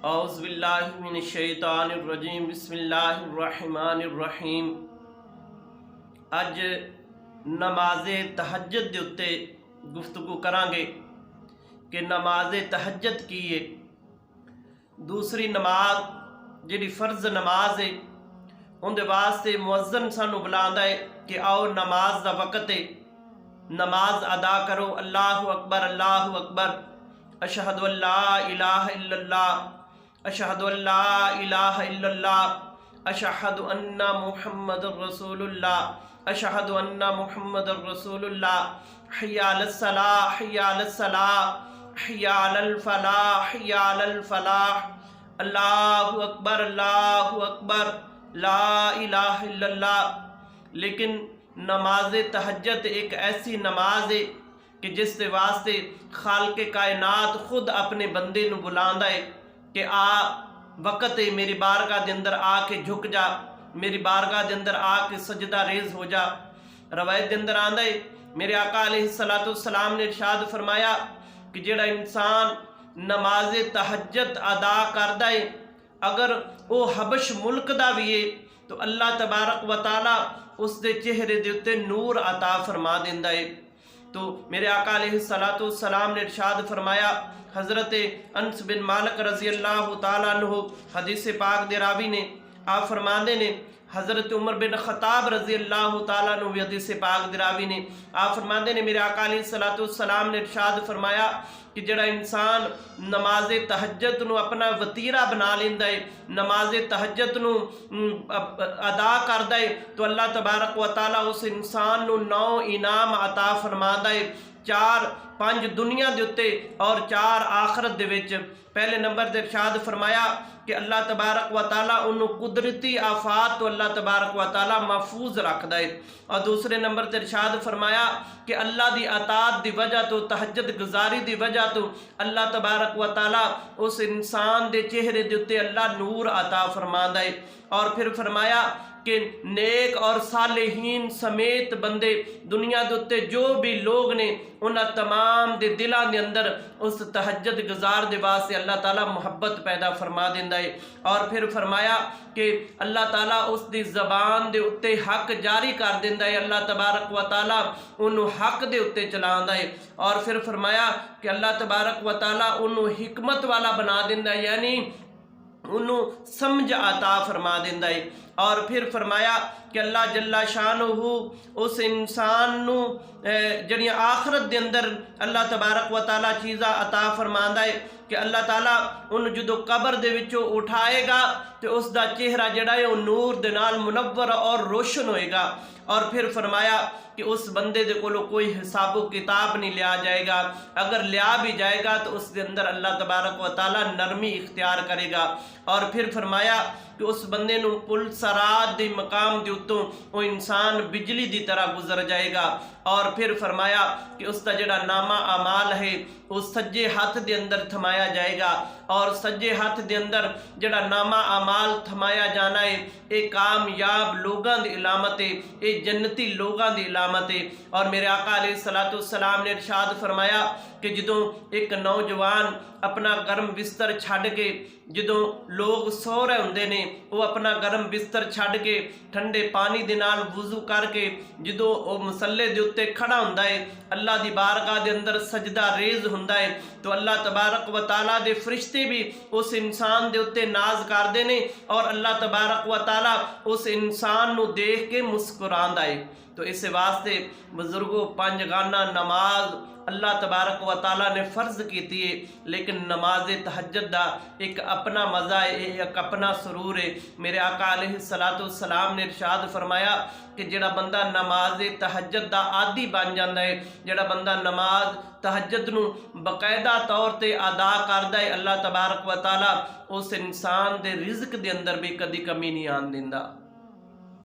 اعوذ باللہ من الشیطان الرجیم بسم اللہ الرحمن الرحیم۔ اج نماز تہجد دے اتے گفتگو کران گے کہ نماز تہجد کی ہے۔ دوسری نماز جڑی فرض نماز ہے اندے واسطے مؤذن سانو بلاندا ہے کہ آؤ نماز دا وقت ہے، نماز ادا کرو۔ اللہ اکبر اللہ اکبر، اشہد ان لا الہ الا اللہ، اشہد ان لا الہ الا اللہ، اشہد ان محمد رسول اللہ، اشہد ان محمد رسول اللہ، حی علی الصلاۃ حی علی الصلاۃ حی علی الفلاح حی علی الفلاح، اللہ اکبر لا الہ الا اللہ۔ لیکن نماز تہجد ایک ایسی نماز ہے کہ جس کے واسطے خالق کائنات خود اپنے بندے نو بلاندا ہے کہ آ وقت ہے، میری بارگاہ دے اندر آ کے جھک جا، میری بارگاہ دے اندر آ کے سجدہ ریز ہو جا۔ روایت دے اندر آندا ہے میرے آقا علیہ السلام نے ارشاد فرمایا کہ جڑا انسان نماز تہجد ادا کردا ہے اگر وہ حبش ملک دا بھی ہے تو اللہ تبارک و تعالی اس دے چہرے دے اتے نور عطا فرما دیندا ہے۔ تو میرے آقا علیہ السلام نے ارشاد فرمایا، حضرت انس بن مالک رضی اللہ تعالیٰ عنہ حدیث پاک دے راوی نے، آپ فرماندے نے، حضرت عمر بن خطاب رضی اللہ تعالیٰ عنہ بھی حدیث پاک دے راوی نے، آپ فرماندے نے میرے آقا علیہ السلام نے ارشاد فرمایا کہ جڑا انسان نماز تہجد نو اپنا وطیرہ بنا لیندا ہے، نماز تہجد نو ادا کردا ہے تو اللہ تبارک و تعالیٰ اس انسان نو 9 انعام عطا فرماندا ہے، 4 دنیا دے اتے اور 4 آخرت دے وچ۔ پہلے نمبر تے ارشاد فرمایا کہ اللہ تبارک و تعالیٰ انہوں قدرتی آفات تو اللہ تبارک و تعالیٰ محفوظ رکھدا ہے، اور دوسرے نمبر تے ارشاد فرمایا کہ اللہ دی اطاعت دی وجہ تو، تہجد گزاری دی وجہ تو اللہ تبارک و تعالیٰ اس انسان دے چہرے دے اتے اللہ نور عطا فرماندا ہے۔ اور پھر فرمایا کہ نیک اور صالحین سمیت بندے دنیا دے اتے جو بھی لوگ نے انہاں تمام دے دلان دے اندر اس تہجد گزار دے واسطے اللہ تعالیٰ محبت پیدا فرما دیندا ہے۔ اور پھر فرمایا کہ اللہ تعالیٰ اس دی زبان دے اتے حق جاری کر دیندا ہے، اللہ تبارک و تعالیٰ انہوں حق دے اتے چلاندا ہے۔ اور پھر فرمایا کہ اللہ تبارک و تعالیٰ انہوں حکمت والا بنا دیندا ہے، یعنی انہوں سمجھ عطا فرما دیندا ہے۔ اور پھر فرمایا کہ اللہ جل شانہ اس انسان نو جڑیاں آخرت دے اندر اللہ تبارک و تعالیٰ چیزاں عطا فرماندا ہے کہ اللہ تعالیٰ ان جدو قبر دے وچوں اٹھائے گا تو اس دا چہرہ جڑا ہے وہ نور دے نال منور اور روشن ہوئے گا۔ اور پھر فرمایا کہ اس بندے دے کولو کوئی حساب و کتاب نہیں لیا جائے گا، اگر لیا بھی جائے گا تو اس دے اندر اللہ تبارک و تعالیٰ نرمی اختیار کرے گا۔ اور پھر فرمایا کہ اس بندے نو پل سرات دی مقام دے اتوں وہ انسان بجلی دی طرح گزر جائے گا۔ اور پھر فرمایا کہ اس کا جڑا نامہ اعمال ہے وہ سجے ہاتھ دے اندر تھمایا جائے گا، اور سجے ہاتھ دے اندر جڑا نامہ اعمال تھمایا جانا ہے اے کامیاب لوگاں دی علامت ہے، اے جنتی لوگاں دی علامت ہے۔ اور میرے آقا علیہ السلام نے ارشاد فرمایا کہ جدوں ایک نوجوان اپنا گرم بستر چھڈ کے، جدوں لوگ سو رہے ہوندے نے وہ اپنا گرم بستر چھڈ کے ٹھنڈے پانی دے نال وضو کر کے جدوں وہ مصلے دے اتے کھڑا ہوندا ہے، اللہ دی بارگاہ دے اندر سجدہ ریز ہوندا ہے تو اللہ تبارک و تعالیٰ دے فرشتے بھی اس انسان دے اتے ناز کردے نے، اور اللہ تبارک و تعالیٰ اس انسان نو دیکھ کے مسکراندا ہے۔ تو اس واسطے بزرگوں 5 گانا نماز اللہ تبارک و تعالیٰ نے فرض کیتی ہے، لیکن نماز تہجد دا ایک اپنا مزہ ہے، ایک اپنا سرور ہے۔ میرے آقا علیہ السلام نے ارشاد فرمایا کہ جڑا بندہ نماز تہجد دا عادی بن جاندا ہے، جڑا بندہ نماز تہجد نو باقاعدہ طور تے ادا کردا ہے، اللہ تبارک و تعالیٰ اس انسان دے رزق دے اندر بھی کدی کمی نہیں آن دیندا۔